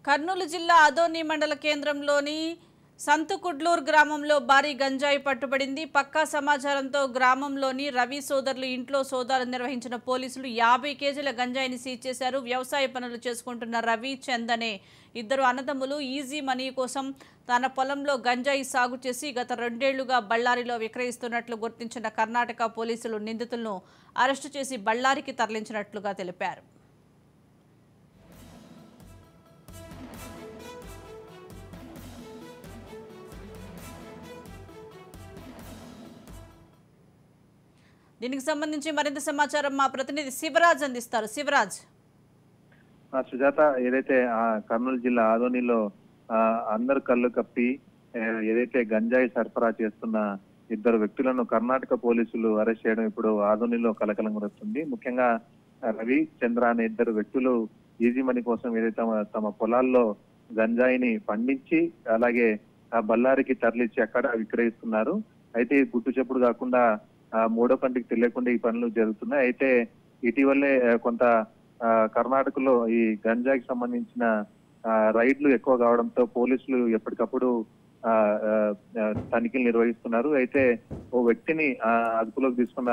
కర్నూలు జిల్లా ఆదోని మండల కేంద్రంలోని సంతుకుడ్లూరు గ్రామంలో భారీ గంజాయి పట్టుబడింది. పక్కా సమాచారంతో గ్రామంలోని రవి సోదరులు ఇంట్లో సోదాలు నిర్వహించిన పోలీసులు 50 కేజీల గంజాయిని సీజ్ చేశారు. వ్యవసాయ పనులు చేసుకుంటున్న రవి, చంద్ అనే ఇద్దరు అన్నదమ్ములు ఈజీ మనీ కోసం తన పొలంలో గంజాయి సాగు చేసి గత 2 ఏళ్లుగా బళ్ళారిలో విక్రయిస్తున్నట్లు గుర్తించిన కర్ణాటక పోలీసులు నిందితులను అరెస్టు చేసి బళ్ళారికి తరలించినట్లుగా తెలిపారు. దీనికి సంబంధించి మరింత సమాచారం మా ప్రతినిధి శివరాజ్ అందిస్తారు. శివరాజ్. సుజాత, ఏదైతే కర్నూలు జిల్లా ఆదోనిలో అందరు కళ్ళు కప్పి ఏదైతే గంజాయి సరఫరా చేస్తున్న ఇద్దరు వ్యక్తులను కర్ణాటక పోలీసులు అరెస్ట్ చేయడం ఇప్పుడు ఆదోనిలో కలకలం వస్తుంది. ముఖ్యంగా రవి, చంద్ర అనే ఇద్దరు వ్యక్తులు ఈజీ మనీ కోసం ఏదైతే తమ పొలాల్లో గంజాయిని పండించి అలాగే బళ్ళారికి తరలించి అక్కడ విక్రయిస్తున్నారు. అయితే గుట్టు చెప్పుడు కాకుండా మూడో కంటికి తెలియకుండా ఈ పనులు జరుగుతున్నాయి. అయితే ఇటీవలే కొంత కర్ణాటకలో ఈ గంజాయికి సంబంధించిన రైడ్లు ఎక్కువ కావడంతో పోలీసులు ఎప్పటికప్పుడు తనిఖీలు నిర్వహిస్తున్నారు. అయితే ఓ వ్యక్తిని అదుపులోకి తీసుకున్న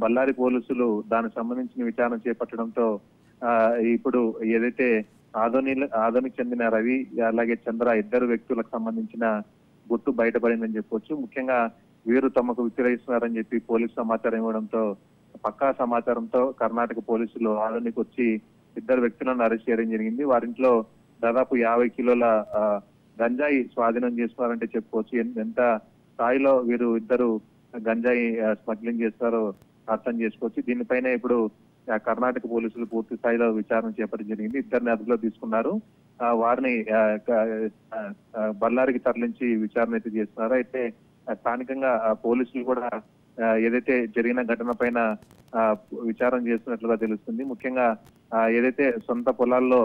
బళ్ళారి పోలీసులు దానికి సంబంధించిన విచారణ చేపట్టడంతో ఇప్పుడు ఏదైతే ఆదోనికి చెందిన రవి అలాగే చంద్ర ఇద్దరు వ్యక్తులకు సంబంధించిన గుట్టు బయటపడిందని చెప్పొచ్చు. ముఖ్యంగా వీరు తమకు విక్రయిస్తున్నారని చెప్పి పోలీసు సమాచారం ఇవ్వడంతో పక్కా సమాచారంతో కర్ణాటక పోలీసులు ఆదోనికి వచ్చి ఇద్దరు వ్యక్తులను అరెస్ట్ చేయడం జరిగింది. వారింట్లో దాదాపు 50 కిలోల గంజాయి స్వాధీనం చేస్తున్నారంటే చెప్పుకోవచ్చు. ఎంత స్థాయిలో వీరు ఇద్దరు గంజాయి స్మగ్లింగ్ చేస్తారో అర్థం చేసుకోవచ్చు. దీనిపైన ఇప్పుడు కర్ణాటక పోలీసులు పూర్తి స్థాయిలో విచారణ చేపట్టడం జరిగింది. ఇద్దరిని అదుపులో తీసుకున్నారు. వారిని బళ్ళారికి తరలించి విచారణ అయితే చేస్తున్నారు. అయితే స్థానికంగా పోలీసులు కూడా ఏదైతే జరిగిన ఘటన పైన విచారణ చేస్తున్నట్లుగా తెలుస్తుంది. ముఖ్యంగా ఏదైతే సొంత పొలాల్లో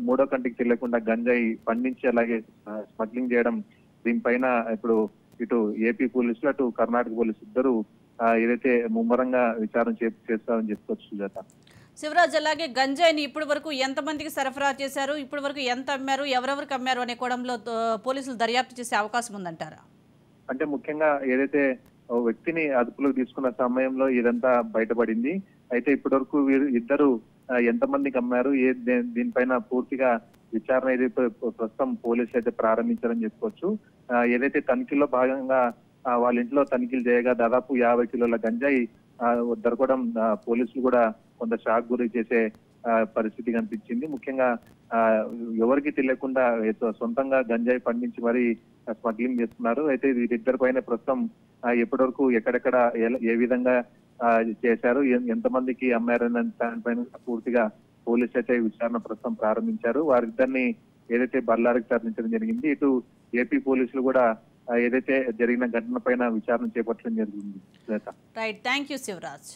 మూడో కంటికి తెలియకుండా గంజాయి పండించి అలాగే స్మగ్లింగ్ చేయడం, దీనిపైన ఇప్పుడు ఇటు ఏపీ పోలీసులు అటు కర్ణాటక పోలీసులు ఇద్దరు ఏదైతే ముమ్మరంగా విచారణ చేస్తారని చెప్పుకోవచ్చు. సుజాత. శివరాజ్, అలాగే గంజాయిని ఇప్పటి వరకు ఎంతమందికి సరఫరా చేశారు, ఇప్పటి వరకు ఎంత అమ్మారు, ఎవరెవరికి అమ్మారు అనే కోణంలో పోలీసులు దర్యాప్తు చేసే అవకాశం ఉందంటారా? అంటే ముఖ్యంగా ఏదైతే వ్యక్తిని అదుపులోకి తీసుకున్న సమయంలో ఇదంతా బయటపడింది. అయితే ఇప్పటి వరకు వీరు ఇద్దరు ఎంతమందికి అమ్మారు, దీనిపైన పూర్తిగా విచారణ అయితే ప్రస్తుతం పోలీసులు అయితే ప్రారంభించారని చెప్పుకోవచ్చు. ఏదైతే తనిఖీల్లో భాగంగా వాళ్ళ ఇంట్లో తనిఖీలు చేయగా దాదాపు 50 కిలోల గంజాయి దొరకడం పోలీసులు కూడా కొంత షాక్ గురి చేసే పరిస్థితి కనిపించింది. ముఖ్యంగా ఎవరికి తెలియకుండా సొంతంగా గంజాయి పండించి మరి స్మగ్లింగ్ చేస్తున్నారు. అయితే వీరిద్దరి పైన ప్రస్తుతం ఎప్పటి వరకు ఎక్కడెక్కడ ఏ విధంగా చేశారు, ఎంతమందికి అమ్మారన్న దానిపైన పూర్తిగా పోలీసు అయితే విచారణ ప్రస్తుతం ప్రారంభించారు. వారిద్దరిని ఏదైతే బళ్ళారికి తరలించడం జరిగింది. ఇటు ఏపీ పోలీసులు కూడా ఏదైతే జరిగిన ఘటన పైన విచారణ చేపట్టడం జరిగింది. Right, thank you Shivraj.